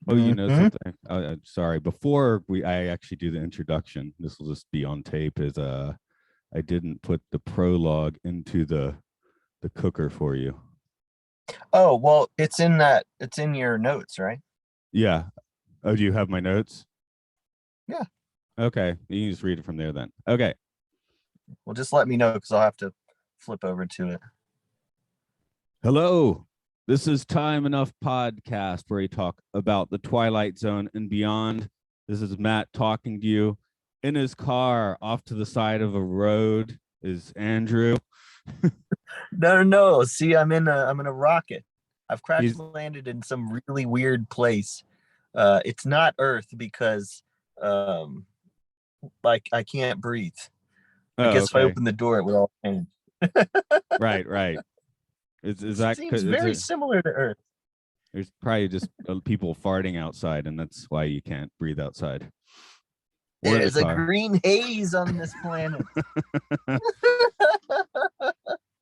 Oh, you know Hmm. something? Sorry. Before I actually do the introduction, this will just be on tape. I didn't put the prologue into the cooker for you. Oh, well, it's in your notes, right? Yeah. Oh, do you have my notes? Yeah. Okay, you can just read it from there then. Okay. Well, just let me know because I'll have to flip over to it. Hello. This is Time Enough Podcast where we talk about the Twilight Zone and beyond. This is Matt talking to you. In his car off to the side of a road is Andrew. No, no, no. See, I'm in a rocket. I've crash He's landed in some really weird place. It's not Earth because um like I can't breathe. I oh, guess if I okay. open the door it would all change. Right, right. Is that Seems is very it similar to Earth. there's probably just people farting outside and that's why you can't breathe outside or the There's a car. green haze on this planet.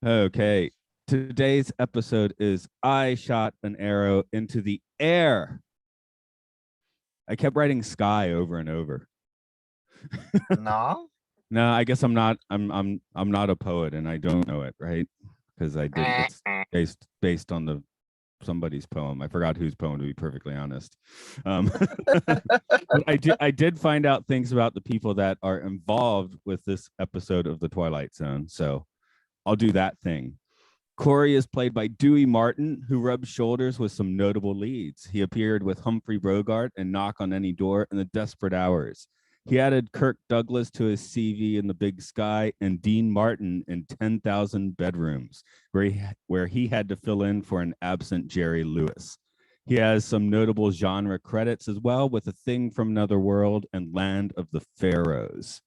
Okay. Today's episode is I shot an arrow into the air. I kept writing sky over and over. No. No, I guess I'm not a poet and I don't know it, right? Because I did it's based on the somebody's poem. I forgot whose poem to be perfectly honest. But I did find out things about the people that are involved with this episode of the Twilight Zone. So I'll do that thing. Corey is played by Dewey Martin, who rubs shoulders with some notable leads. He appeared with Humphrey Bogart in Knock on Any Door and The Desperate Hours. He added Kirk Douglas to his CV in The Big Sky and Dean Martin in 10,000 Bedrooms, where he had to fill in for an absent Jerry Lewis. He has some notable genre credits as well, with A Thing from Another World and Land of the Pharaohs.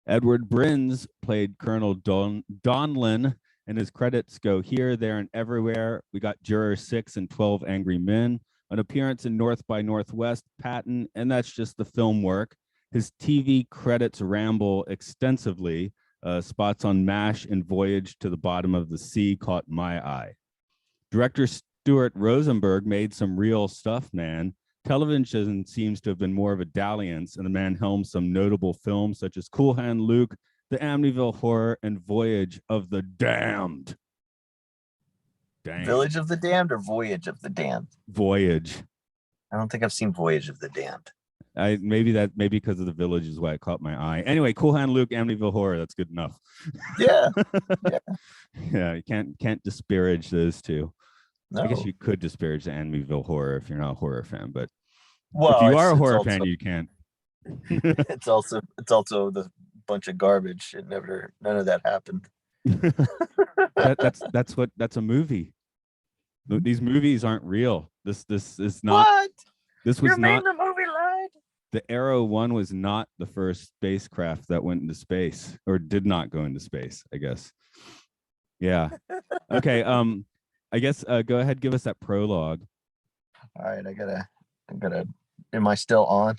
Edward Brins played Colonel Donlin, and his credits go here, there, and everywhere. We got Juror 6 and 12 Angry Men, an appearance in North by Northwest, Patton, and that's just the film work. His TV credits ramble extensively. Spots on MASH and Voyage to the Bottom of the Sea caught my eye. Director Stuart Rosenberg made some real stuff, man. Television seems to have been more of a dalliance, and the man helmed some notable films such as Cool Hand Luke, The Amityville Horror, and Voyage of the Damned. Dang. Village of the Damned or Voyage of the Damned? Voyage. I don't think I've seen Voyage of the Damned. Maybe because of the village is why it caught my eye. Anyway, Cool Hand Luke, Amityville Horror, that's good enough. Yeah. Yeah. Yeah, you can't disparage those two. I guess No. you could disparage the Amityville Horror if you're not a horror fan, but if Well, you are a it's horror also fan, you can't. it's also the bunch of garbage. None of that happened. That's a movie. These movies aren't real. This is not. What? This Your was main not. the movie lied? The Arrow 1 was not the first spacecraft that went into space or did not go into space, I guess. Yeah. Okay. I guess go ahead, give us that prologue. All right, I gotta. Am I still on?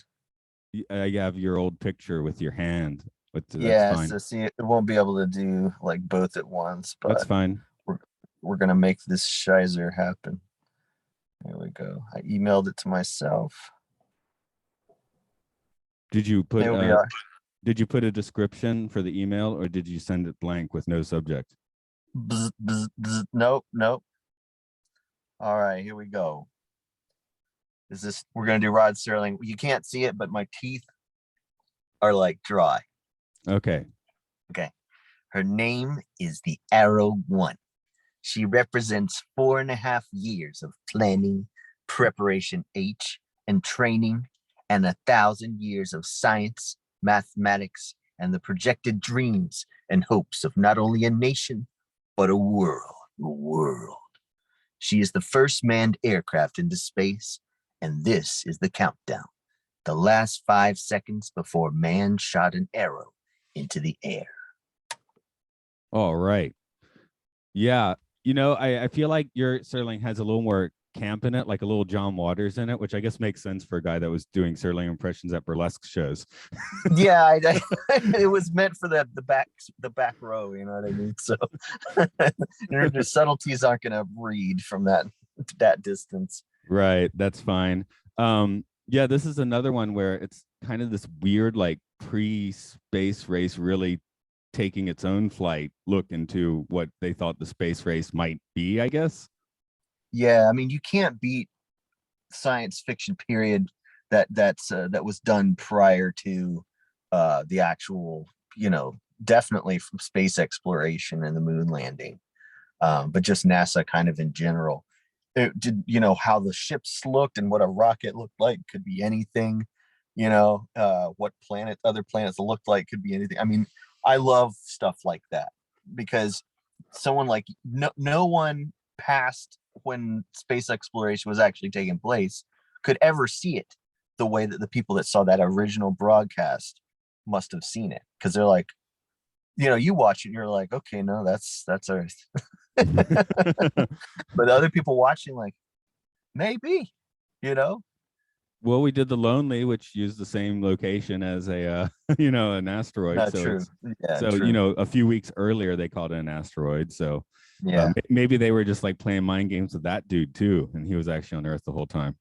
You have your old picture with your hand. That's Yeah. fine. So see, it won't be able to do like both at once, That's but fine. we're we're gonna make this shizer happen. Here we go. I emailed it to myself. Did you put Here we are. did you put a description for the email or did you send it blank with no subject? Bzz, bzz, bzz. Nope, nope. All right, here we go. We're gonna do Rod Serling. You can't see it, but my teeth are like dry. Okay. Okay. Her name is the Arrow One. She represents 4.5 years of planning, preparation H, and training, and 1,000 years of science, mathematics, and the projected dreams and hopes of not only a nation, but a world. A world. She is the first manned aircraft into space, and this is the countdown. The last 5 seconds before man shot an arrow into the air. All right. Yeah. I feel like your Serling has a little more camp in it, like a little John Waters in it, which I guess makes sense for a guy that was doing Serling impressions at burlesque shows. Yeah, it was meant for the back row. You know what I mean? So the subtleties aren't going to read from that distance. Right. That's fine. Yeah, this is another one where it's kind of this weird, like pre-space race really taking its own flight look into what they thought the space race might be, I guess. Yeah, I mean, you can't beat science fiction period that was done prior to the actual, definitely from space exploration and the moon landing, but just NASA kind of in general. It did, how the ships looked and what a rocket looked like could be anything, what other planets looked like could be anything. I mean, I love stuff like that because someone like no one past when space exploration was actually taking place could ever see it the way that the people that saw that original broadcast must have seen it, because they're like, you watch it and you're like, okay, no, that's Earth. But other people watching, like, maybe, you know Well, we did the Lonely, which used the same location as a an asteroid. not So true. Yeah, so true. a few weeks earlier they called it an asteroid. So Yeah. maybe they were just like playing mind games with that dude too, and he was actually on Earth the whole time.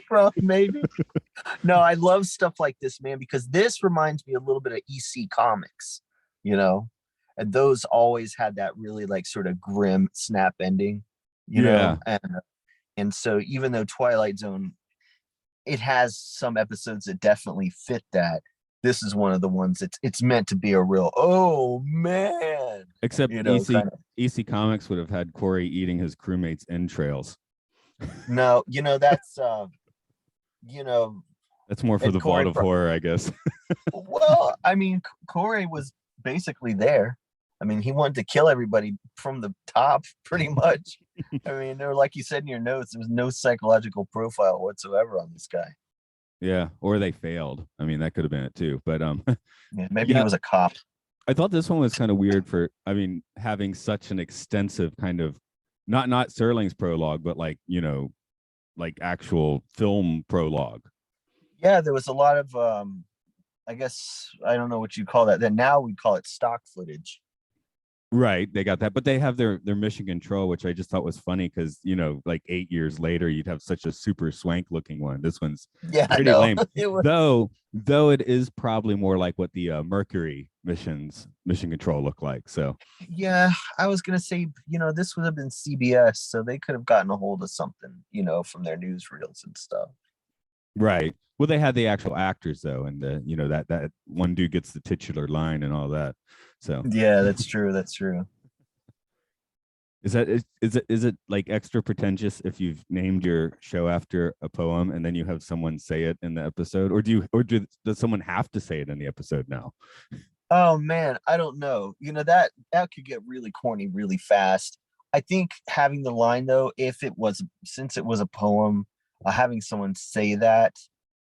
Bro, maybe. No, I love stuff like this, man, because this reminds me a little bit of EC comics, you know and those always had that really, like, sort of grim snap ending, Yeah, and so even though Twilight Zone, it has some episodes that definitely fit that, this is one of the ones it's meant to be a real, oh man, except kind of. EC Comics would have had Corey eating his crewmates' entrails. No, that's you know That's more for and the Vault Corey, of Horror, I guess. well, I mean, Corey was basically there. I mean, he wanted to kill everybody from the top, pretty much. I mean, there, like you said in your notes, there was no psychological profile whatsoever on this guy. Yeah, or they failed. I mean, that could have been it too. But Yeah, maybe he yeah, was a cop. I thought this one was kind of weird for, I mean, having such an extensive kind of not Serling's prologue, but like, like actual film prologue. Yeah, there was a lot of, I guess, I don't know what you call that. Then now we call it stock footage. Right, they got that, but they have their mission control, which I just thought was funny because like 8 years later, you'd have such a super swank looking one. This one's Yeah, I pretty know. lame, though it is probably more like what the Mercury mission control look like. So Yeah, I was gonna say, this would have been CBS, so they could have gotten a hold of something, from their newsreels and stuff. right, well they had the actual actors though, and the that one dude gets the titular line and all that. So Yeah, that's true. That's true. is it like extra pretentious if you've named your show after a poem and then you have someone say it in the episode, or does someone have to say it in the episode now? Oh man, I don't know. That could get really corny really fast. I think having the line though, since it was a poem, having someone say that,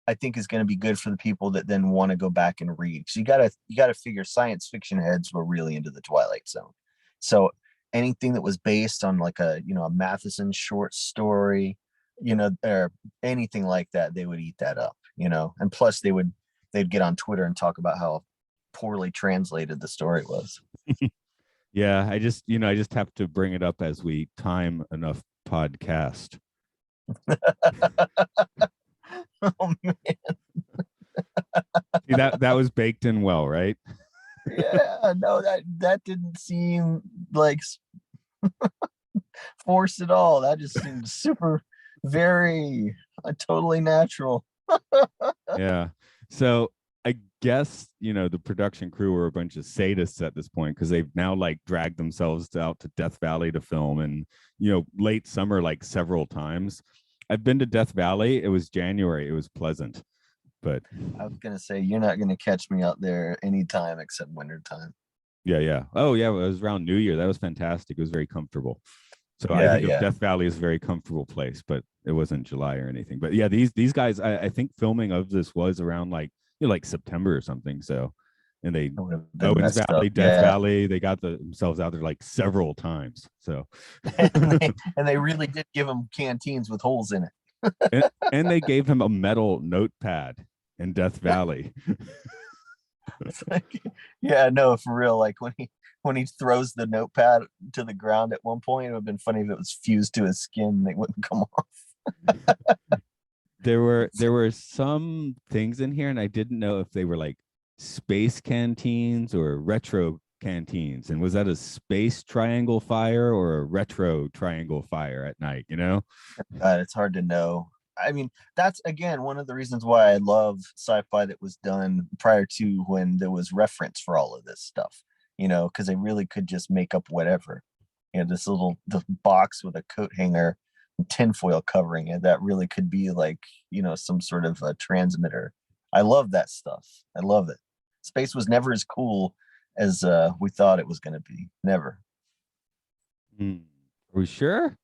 I think is going to be good for the people that then want to go back and read. So you gotta figure science fiction heads were really into the Twilight Zone. So anything that was based on like a Matheson short story, or anything like that, they would eat that up. And plus they'd get on Twitter and talk about how poorly translated the story was. Yeah, I just have to bring it up as we time enough podcast. Oh man, See, that was baked in well, right? yeah, no, that didn't seem like forced at all. That just seemed super, very, totally natural. Yeah. So I guess the production crew were a bunch of sadists at this point because they've now like dragged themselves out to Death Valley to film, and late summer like several times. I've been to Death Valley. It was January. It was pleasant, but I was gonna say you're not gonna catch me out there anytime except winter time. yeah. Oh yeah, it was around New Year. That was fantastic. It was very comfortable. So I Yeah, think of yeah. Death Valley as a very comfortable place, but it wasn't July or anything. But yeah, these guys, I think filming of this was around like like September or something. So, and they It would have been Owens messed up. Valley, Death Yeah. Valley, they got themselves out there like several times. So, and they really did give them canteens with holes in it. and they gave him a metal notepad in Death Valley. It's like, yeah, no, for real. Like when he throws the notepad to the ground at one point, it would have been funny if it was fused to his skin and it wouldn't come off. There were some things in here, and I didn't know if they were like space canteens or retro canteens. And was that a space triangle fire or a retro triangle fire at night? It's hard to know. I mean, that's again one of the reasons why I love sci-fi that was done prior to when there was reference for all of this stuff. Because they really could just make up whatever. This little the box with a coat hanger, and tinfoil covering it. That really could be like some sort of a transmitter. I love that stuff. I love it. Space was never as cool as we thought it was going to be. Never. Are we sure?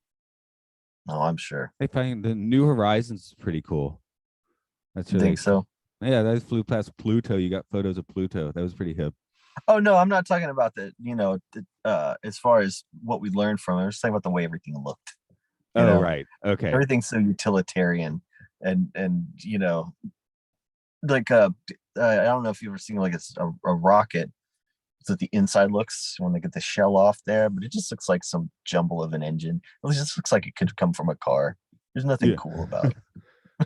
No, I'm sure. They find the New Horizons is pretty cool. That's You really think so? Yeah, that flew past Pluto. You got photos of Pluto. That was pretty hip. Oh no, I'm not talking about as far as what we learned from it. I'm just talking about the way everything looked. Right. Okay. Everything's so utilitarian and like I don't know if you've ever seen like a rocket. So the inside looks when they get the shell off there, but it just looks like some jumble of an engine. It just looks like it could come from a car. There's nothing cool about it.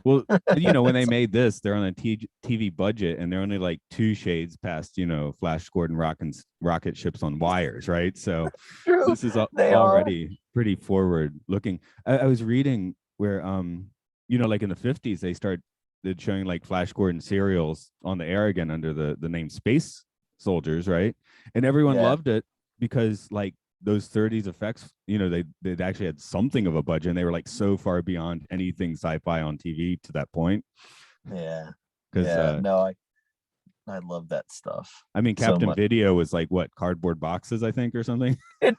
Well, when they made this, they're on a TV budget, and they're only like 2 shades past, Flash Gordon rocket ships on wires, right? So True. this is already pretty forward looking. I was reading where, like in the 50s, they started showing like Flash Gordon serials on the air again under the name Space Soldiers, right? And everyone loved it because like those 30s effects, they actually had something of a budget, and they were like so far beyond anything sci-fi on TV to that point. Yeah. Because no, I love that stuff. I mean, Captain so Video was like what, cardboard boxes, I think, or something. But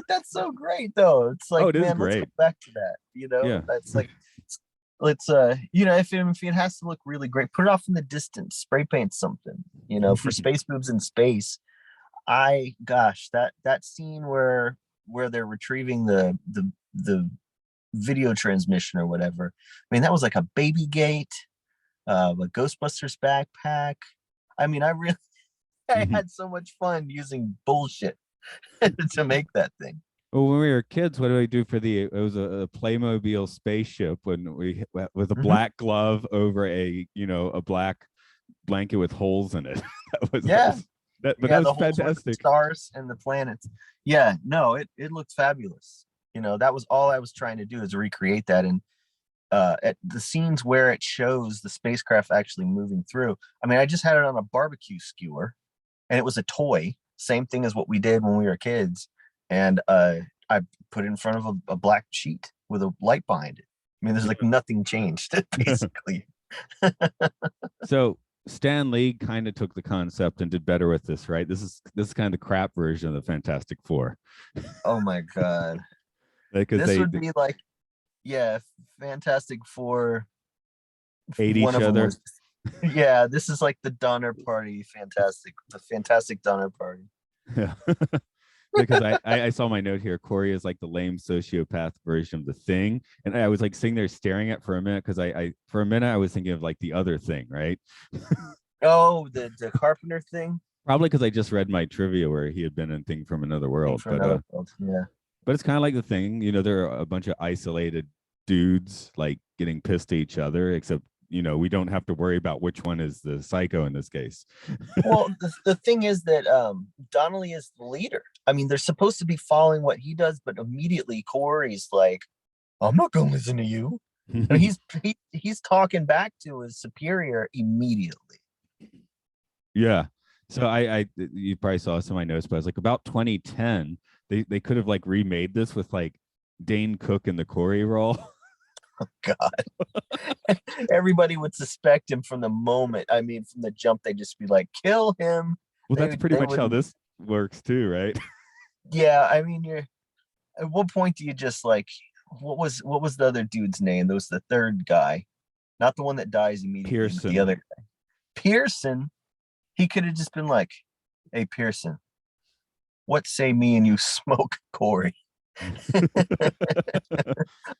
that's so great though. It's like, it is man, great. let's go back to that. Yeah. That's like, let's if it has to look really great, put it off in the distance, spray paint something. For space boobs in space. That scene where they're retrieving the video transmission or whatever. I mean, that was like a baby gate, a Ghostbusters backpack. I mean, I had so much fun using bullshit to make that thing. Well, when we were kids, what did we do for it was a Playmobil spaceship when we with a black glove over a black blanket with holes in it. That was fantastic. Stars and the planets. Yeah, no, it looked fabulous. That was all I was trying to do, is recreate that. And at the scenes where it shows the spacecraft actually moving through, I mean, I just had it on a barbecue skewer, and it was a toy, same thing as what we did when we were kids. And I put it in front of a black sheet with a light behind it. I mean, there's like nothing changed, basically. So Stan Lee kind of took the concept and did better with this, right? This is kind of the crap version of the Fantastic Four. Oh my god! This would be like, Fantastic Four ate each other. This is like the Donner Party, the Fantastic Donner Party. Yeah. Because I saw my note here. Corey is like the lame sociopath version of the Thing, and I was like sitting there staring at for a minute because for a minute I was thinking of like the other Thing, right? Oh, the Carpenter Thing. Probably because I just read my trivia where he had been in Thing from Another World. Yeah. But it's kind of like the Thing. There are a bunch of isolated dudes like getting pissed at each other, except we don't have to worry about which one is the psycho in this case. Well, the thing is that Donnelly is the leader. I mean, they're supposed to be following what he does, but immediately Corey's like, I'm not going to listen to you. And he's talking back to his superior immediately. Yeah. So you probably saw some of my notes, but I was like, about 2010, they could have like remade this with like Dane Cook in the Corey role. Oh God. Everybody would suspect him from the moment. I mean, from the jump, they'd just be like, kill him. Well, that's pretty much how this works too, right? Yeah, I mean, at what point do you just like, what was the other dude's name? That was the third guy, not the one that dies immediately. Pearson. The other guy. Pearson. He could have just been like, hey, Pearson, what say me and you smoke Corey?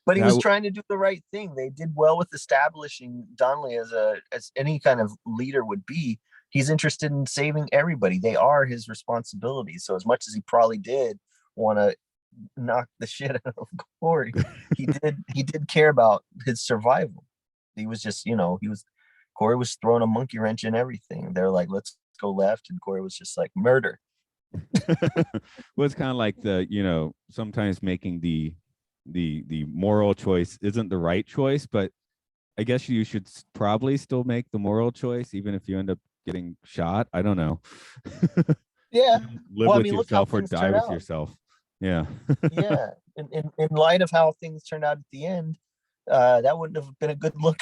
But he was trying to do the right thing. They did well with establishing Donnelly as any kind of leader would be. He's interested in saving everybody. They are his responsibility. So as much as he probably did want to knock the shit out of Corey, he did care about his survival. he was just, Corey was throwing a monkey wrench in everything. They're like, let's go left, and Corey was just like, murder. Well, it's kind of like sometimes making the moral choice isn't the right choice, but I guess you should probably still make the moral choice, even if you end up getting shot. I don't know. Yeah. Live Well, I with mean, look how yourself or things die turn with out. yourself. Yeah. Yeah. In light of how things turned out at the end, that wouldn't have been a good look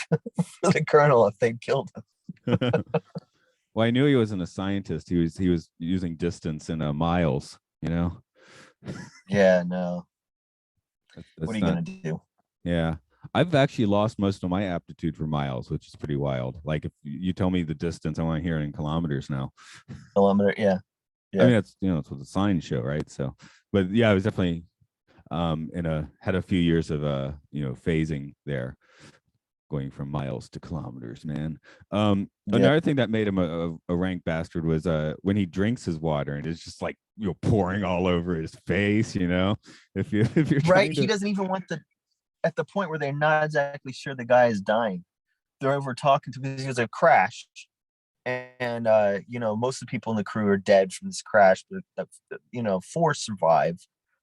for the colonel if they'd killed him. Well, I knew he wasn't a scientist. He was using distance in miles. Yeah, no. What are That's you not. gonna do? Yeah. I've actually lost most of my aptitude for miles, which is pretty wild. Like if you tell me the distance, I want to hear it in kilometers now. Kilometer, yeah. I Yeah. mean, that's what the signs show, right? So, but yeah, I was definitely had a few years of phasing there, going from miles to kilometers, man. Yeah. Another thing that made him a rank bastard was when he drinks his water and it's just like pouring all over his face. If you're Right. trying He to. doesn't even want at the point where they're not exactly sure the guy is dying. They're over talking to because there's a crash. And most of the people in the crew are dead from this crash, but four survive.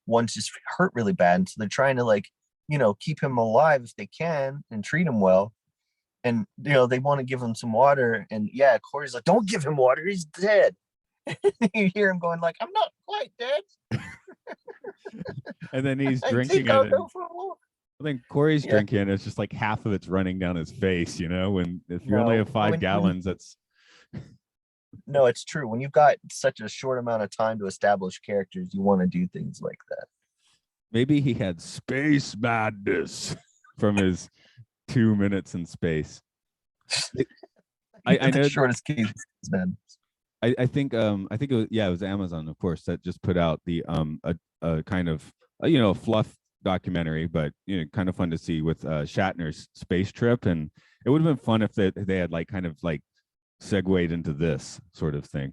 One's just hurt really bad, and so they're trying to keep him alive if they can and treat him well. And they want to give him some water, and yeah, Corey's like, "Don't give him water, he's dead." You hear him going like, "I'm not quite dead." And then he's I drinking think it, I'll and go for a walk. I think Corey's Yeah, drinking it. It's just like half of it's running down his face. When if you only no, have 5 gallons, that's. no, it's true. When you've got such a short amount of time to establish characters, you want to do things like that. Maybe he had space madness from his 2 minutes in space. I The know. shortest case, man. I think it was Amazon, of course, that just put out the a kind of fluff documentary, but kind of fun to see with Shatner's space trip, and it would have been fun if they had like kind of like segued into this sort of thing.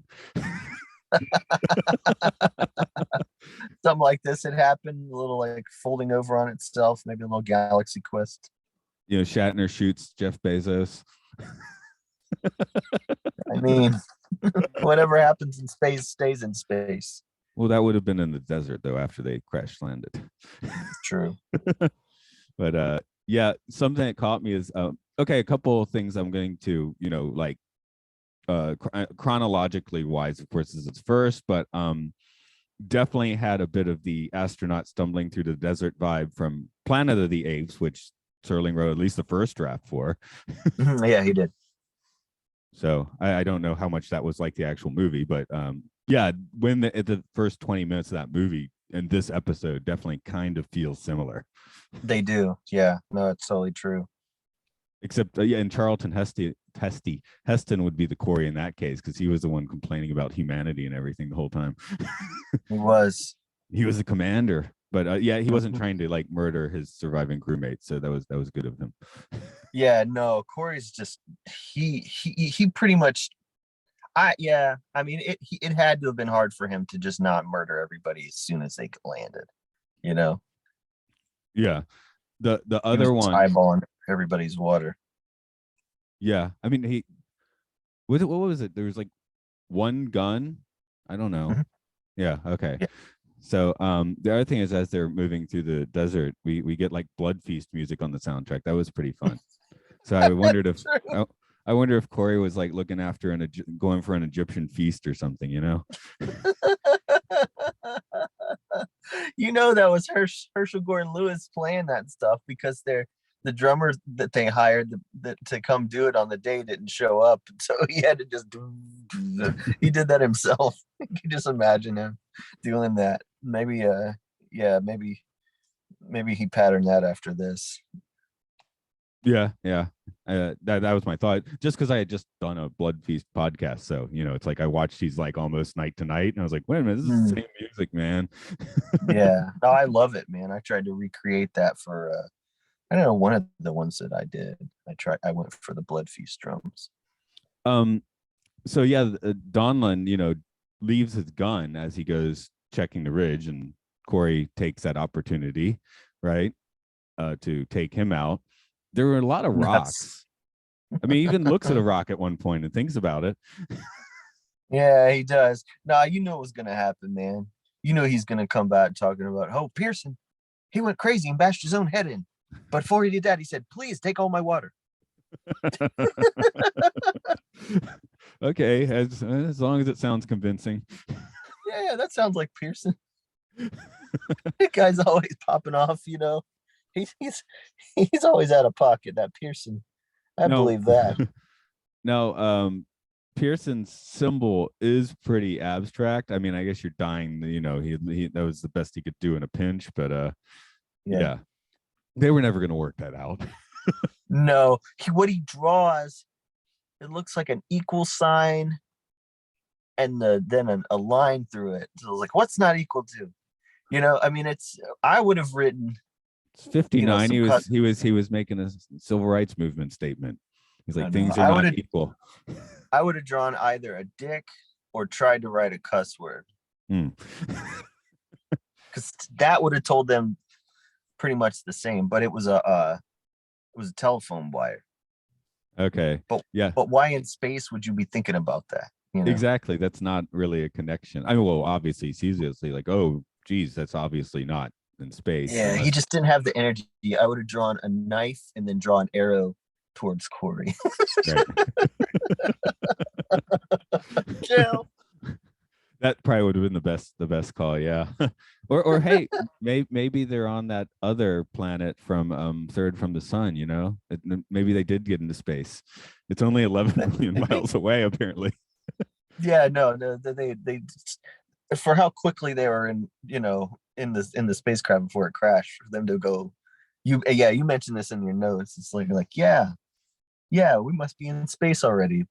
Something like this had happened, a little like folding over on itself, maybe a little galaxy quest. Shatner shoots Jeff Bezos. I mean, whatever happens in space stays in space. Well, that would have been in the desert though after they crash landed. True. But yeah, something that caught me is okay, a couple of things I'm going to like chronologically wise, of course, this is first, but definitely had a bit of the astronaut stumbling through the desert vibe from Planet of the Apes, which Serling wrote at least the first draft for. Yeah, he did. So I don't know how much that was like the actual movie, but yeah, when the first 20 minutes of that movie and this episode definitely kind of feels similar. They do. Yeah, no, it's totally true. Except yeah, and Charlton Heston would be the Corey in that case because he was the one complaining about humanity and everything the whole time. He was. He was the commander, but yeah, he wasn't trying to like murder his surviving crewmates, so that was good of him. Yeah, no, Corey's just he pretty much. I mean, it had to have been hard for him to just not murder everybody as soon as they landed. Yeah, the He other was one, eyeballing everybody's water. yeah, I mean he was it. What was it? There was like one gun. I don't know. Mhm. Yeah. Okay. Yeah. So the other thing is as they're moving through the desert, we get like Blood Feast music on the soundtrack. That was pretty fun. So I wondered if I wonder if Corey was like looking after going for an Egyptian feast or something, That was Herschel Gordon Lewis playing that stuff because the drummer that they hired to come do it on the day didn't show up, so he had to just he did that himself. You can just imagine him doing that. Maybe yeah, maybe he patterned that after this. Yeah, yeah. That was my thought. Just because I had just done a Blood Feast podcast, so it's like I watched these like almost night to night, and I was like, wait a minute, this is the same music, man. Yeah, no, I love it, man. I tried to recreate that for I don't know, one of the ones that I did. I went for the Blood Feast drums. So yeah, Donlan, leaves his gun as he goes checking the ridge, and Corey takes that opportunity, right, to take him out. There were a lot of rocks. I mean, he even looks at a rock at one point and thinks about it. Yeah, he does. Nah, you know what's gonna happen, man. You know he's gonna come back talking about, oh, Pearson, he went crazy and bashed his own head in. But before he did that, he said, please take all my water. Okay, as long as it sounds convincing. Yeah, that sounds like Pearson. That guy's always popping off, you know. He's always out of pocket, that Pearson. I No, believe that. no. Pearson's symbol is pretty abstract. I mean, I guess you're dying. You know, he that was the best he could do in a pinch, but Yeah. yeah, they were never going to work that out. No, what he draws, it looks like an equal sign and then a line through it. So I was like, what's not equal to? You know, I mean, I would have written, It's 59. some He was making a civil rights movement statement. He's like, things are I not equal. I would have drawn either a dick or tried to write a cuss word. Hmm. Because that would have told them pretty much the same, but it was a telephone wire. Okay. But yeah. But why in space would you be thinking about that? You know? Exactly. That's not really a connection. I mean, well, obviously, it's easily like, oh, geez, that's obviously not in space. Yeah, he just didn't have the energy. I would have drawn a knife and then draw an arrow towards Corey. Right. Kill. That probably would have been the best call, yeah. or hey, maybe they're on that other planet from third from the sun, you know? Maybe they did get into space. It's only 11 million miles away, apparently. Yeah, no, they for how quickly they were in, you know, in the spacecraft before it crashed, for them to go, you mentioned this in your notes. It's like we must be in space already.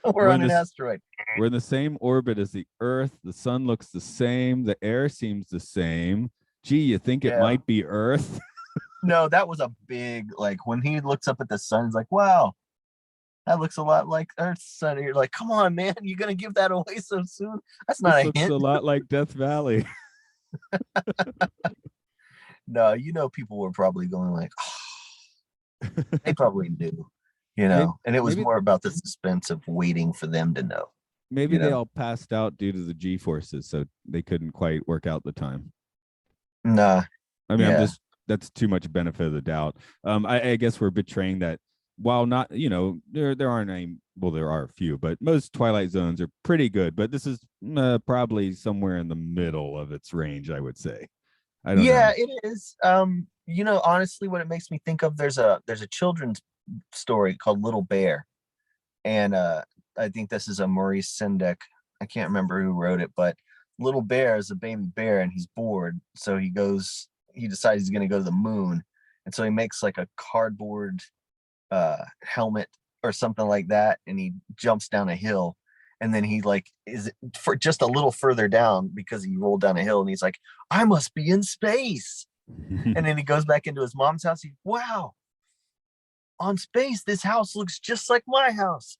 We're on an asteroid. We're in the same orbit as the Earth. The sun looks the same. The air seems the same. Gee, you think it might be Earth? No, that was a big, like, when he looks up at the sun, he's like, wow, that looks a lot like Earth's sun. You're like, come on, man, you're gonna give that away so soon? That's not this a looks hint. a lot like Death Valley. No, you know, people were probably going like, oh. They probably knew, you know, and it was more about the suspense of waiting for them to know. Maybe they all passed out due to the G forces, so they couldn't quite work out the time. Nah. I mean, that's too much benefit of the doubt. I guess we're betraying that while not, you know, there aren't any, well, there are a few, but most Twilight Zones are pretty good, but this is probably somewhere in the middle of its range, I would say. I don't know. Yeah, it is. You know, honestly, what it makes me think of, there's a children's story called Little Bear. And I think this is a Maurice Sendak. I can't remember who wrote it, but Little Bear is a baby bear and he's bored. So he decides he's going to go to the moon. And so he makes like a cardboard helmet or something like that. And he jumps down a hill. And then he like is for just a little further down because he rolled down a hill and he's like, I must be in space. And then he goes back into his mom's house. Wow, on space, this house looks just like my house.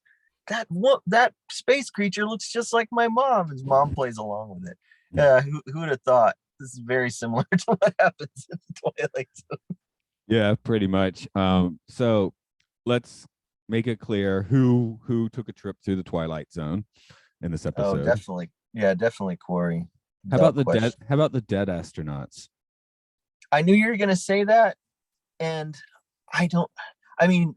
That space creature looks just like my mom. His mom plays along with it. Who would have thought? This is very similar to what happens in Twilight Zone. Yeah, pretty much. So let's make it clear who took a trip through the Twilight Zone in this episode. Oh, definitely. Yeah, definitely Corey. How about the dead astronauts? I knew you were gonna say that, and I mean,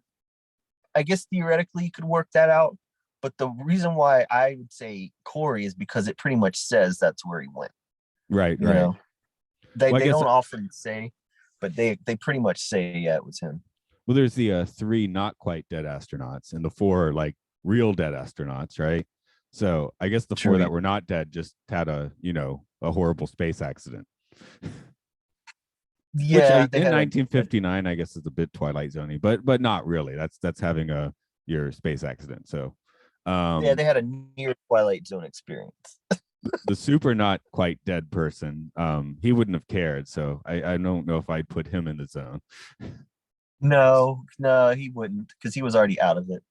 I guess theoretically you could work that out, but the reason why I would say Corey is because it pretty much says that's where he went. Right. You know? They don't often say, but they pretty much say, yeah, it was him. Well, there's the 3 not quite dead astronauts and the 4 are like real dead astronauts, right? So I guess the 4 that were not dead just had a horrible space accident. Yeah, which in 1959, I guess is a bit Twilight Zone-y, but not really. That's having your space accident. So yeah, they had a near Twilight Zone experience. The super not quite dead person, he wouldn't have cared. So I don't know if I'd put him in the zone. No, he wouldn't, because he was already out of it.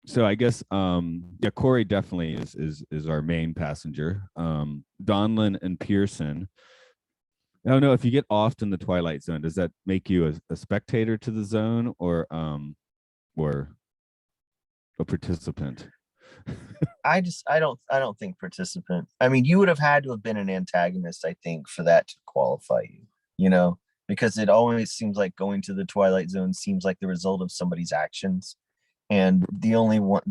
So I guess Corey definitely is our main passenger. Donlin and Pearson. I don't know if you get off in the Twilight Zone, does that make you a spectator to the zone, or or a participant? I don't think participant. I mean, you would have had to have been an antagonist, I think, for that to qualify you, because it always seems like going to the Twilight Zone seems like the result of somebody's actions. And the only one,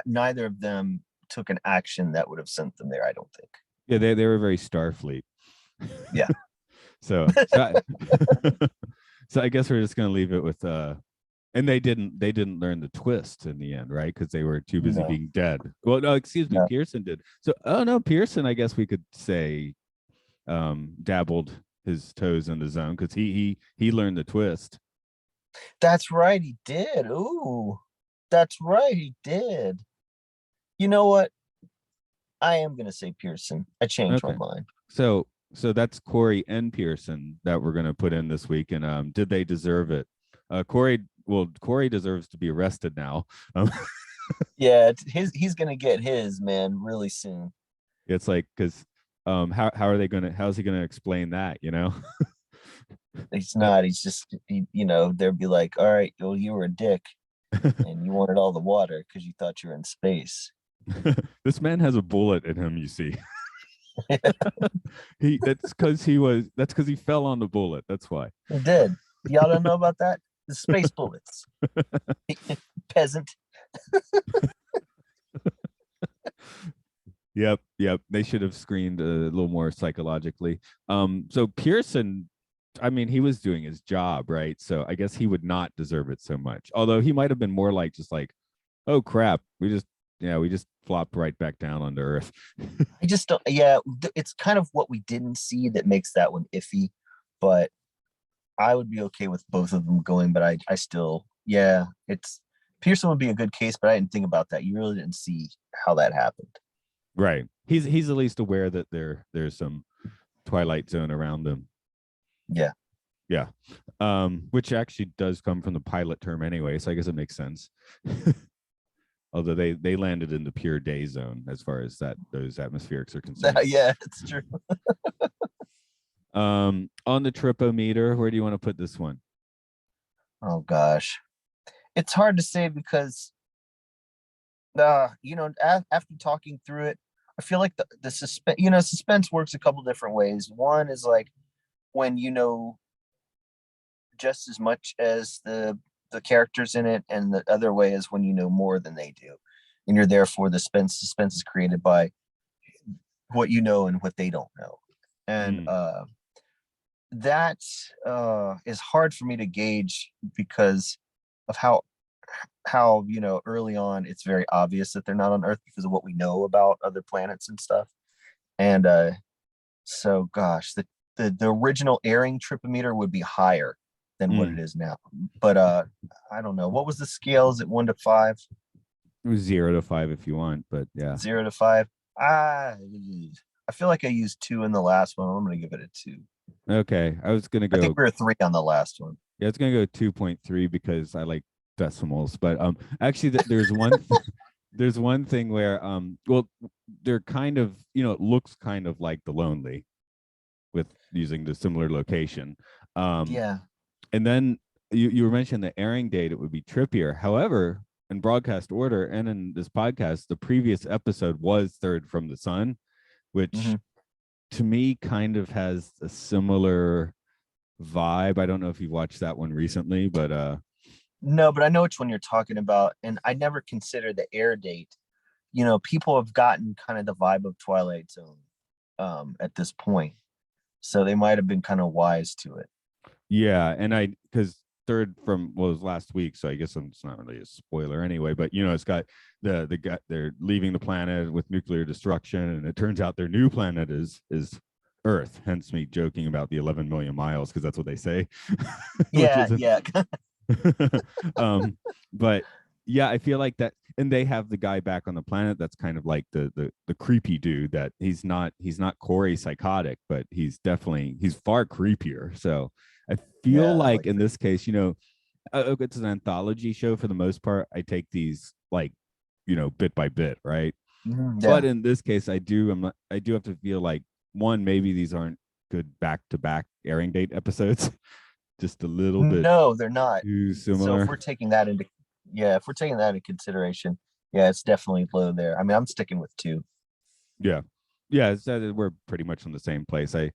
neither of them took an action that would have sent them there, I don't think. Yeah, they were very Starfleet. Yeah. so so I guess we're just gonna leave it with and they didn't learn the twist in the end, right? Because they were too busy No. being dead. Well, no, excuse me, No. Pearson did. So oh no, Pearson, I guess we could say dabbled his toes in the zone because he learned the twist. That's right, he did. Ooh, that's right, he did. You know what? I am gonna say Pearson. I changed my Okay. mind. So that's Corey and Pearson that we're gonna put in this week. And did they deserve it? Corey deserves to be arrested now. Yeah, he's gonna get his, man, really soon. It's like, because how's he gonna explain that, He's not. He's just, they'll be like, all right, well, you were a dick and you wanted all the water because you thought you were in space. This man has a bullet in him, you see. That's because he fell on the bullet. That's why. He did. Y'all don't know about that? The space bullets. Peasant. Yep. They should have screened a little more psychologically. So Pearson, I mean, he was doing his job, right? So I guess he would not deserve it so much. Although he might have been more like, just like, oh crap, we just flopped right back down onto Earth. I just don't. Yeah, it's kind of what we didn't see that makes that one iffy. But I would be okay with both of them going. But I still, yeah, it's Pearson would be a good case. But I didn't think about that. You really didn't see how that happened. Right. He's at least aware that there's some Twilight Zone around them. Yeah. Yeah. Which actually does come from the pilot term anyway, so I guess it makes sense. Although they landed in the pure day zone as far as those atmospherics are concerned. Yeah, it's true. On the tripometer, where do you want to put this one? Oh gosh, it's hard to say because after talking through it, I feel like the suspense works a couple different ways. One is like when just as much as the characters in it, and the other way is when you know more than they do, and you're therefore the suspense is created by what you know and what they don't know. And that is hard for me to gauge because of how early on it's very obvious that they're not on Earth because of what we know about other planets and stuff. And so gosh, the original airing tripometer would be higher than what it is now. But I don't know. What was the scale? Is it 1 to 5? It was 0 to 5 if you want, but yeah. 0 to 5. I feel like I used 2 in the last one. I'm gonna give it a 2. Okay. I was gonna go. I think we were 3 on the last one. Yeah, it's gonna go 2.3 because I like decimals. But actually there's one thing where they're kind of, it looks kind of like The Lonely with using the similar location. Yeah. And then you were mentioning the airing date, it would be trippier. However, in broadcast order and in this podcast, the previous episode was Third from the Sun, which to me kind of has a similar vibe. I don't know if you've watched that one recently, but no, but I know which one you're talking about, and I never considered the air date. People have gotten kind of the vibe of Twilight Zone at this point, so they might have been kind of wise to it. Yeah, and because Third from was last week, so I guess it's not really a spoiler anyway. But it's got the guy, they're leaving the planet with nuclear destruction, and it turns out their new planet is Earth. Hence me joking about the 11 million miles because that's what they say. Yeah. But yeah, I feel like that, and they have the guy back on the planet that's kind of like the creepy dude. That he's not Corey psychotic, but he's far creepier. So I feel like in this case, it's an anthology show for the most part. I take these like, bit by bit, right? Yeah. But in this case, I do have to feel like, one, maybe these aren't good back-to-back airing date episodes. Just a little bit. No, they're not. Too similar. So if we're taking that into yeah, if we're taking that into consideration, yeah, it's definitely low there. I mean, I'm sticking with 2. Yeah, we're pretty much in the same place. I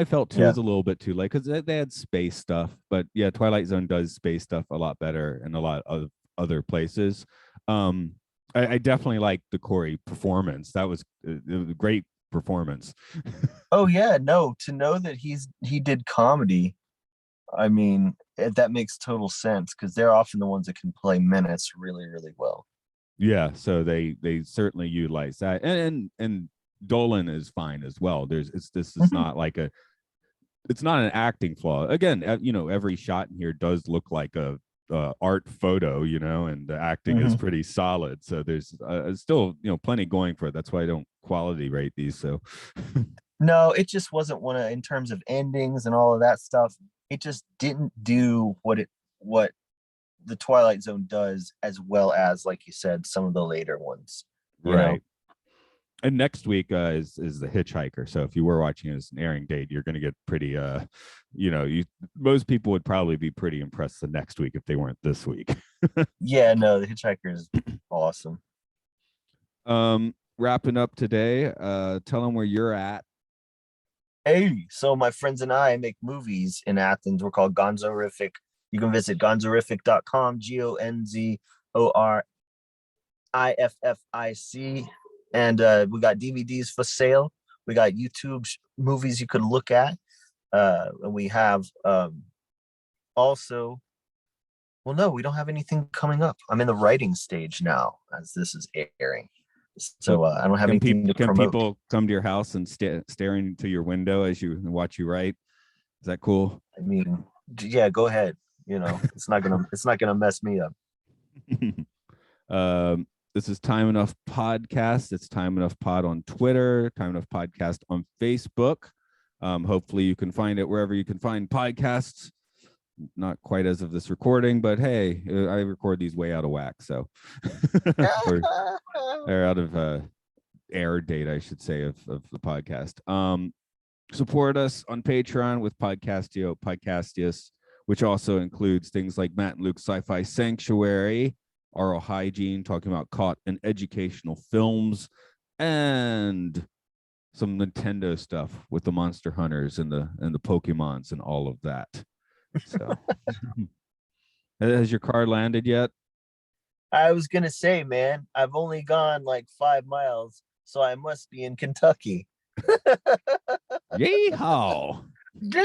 felt 2 Yeah. was a little bit too late because they had space stuff, but yeah, Twilight Zone does space stuff a lot better in a lot of other places. Um, I definitely like the Corey performance. That was a great performance. Oh yeah, no, to know that he did comedy, I mean, that makes total sense because they're often the ones that can play menace really, really well. Yeah, so they certainly utilize that, and Dolan is fine as well. This is Mhm. not like it's not an acting flaw. Again, every shot in here does look like a art photo, and the acting is Mhm. pretty solid. So there's still plenty going for it. That's why I don't quality rate these. So No, it just wasn't one of, in terms of endings and all of that stuff. It just didn't do what the Twilight Zone does as well as, like you said, some of the later ones. You know. right. And next week is the Hitch-Hiker. So if you were watching it as an airing date, you're going to get pretty most people would probably be pretty impressed the next week if they weren't this week. Yeah, no, the Hitchhiker is awesome. Wrapping up today, tell them where you're at. Hey, so my friends and I make movies in Athens. We're called Gonzorific. You can visit gonzorific.com, GONZORIFFIC. And we got DVDs for sale. We got YouTube movies you could look at. And we have also, well, no, we don't have anything coming up. I'm in the writing stage now as this is airing. So So I don't have anything to can promote. people come to your house and staring into your window as you watch you write? Is that cool? I mean, yeah, go ahead. It's not gonna mess me up. This is Time Enough Podcast. It's Time Enough Pod on Twitter, Time Enough Podcast on Facebook. Hopefully you can find it wherever you can find podcasts. Not quite as of this recording, but hey, I record these way out of whack, so or out of air date, I should say, of the podcast. Support us on Patreon with Podcastius, which also includes things like Matt and Luke's Sci-Fi Sanctuary, Oral Hygiene, talking about caught and educational films, and some Nintendo stuff with the Monster Hunters and the Pokemons and all of that. So, has your car landed yet? I was gonna say, man, I've only gone like 5 miles, so I must be in Kentucky. Yeehaw! Damn!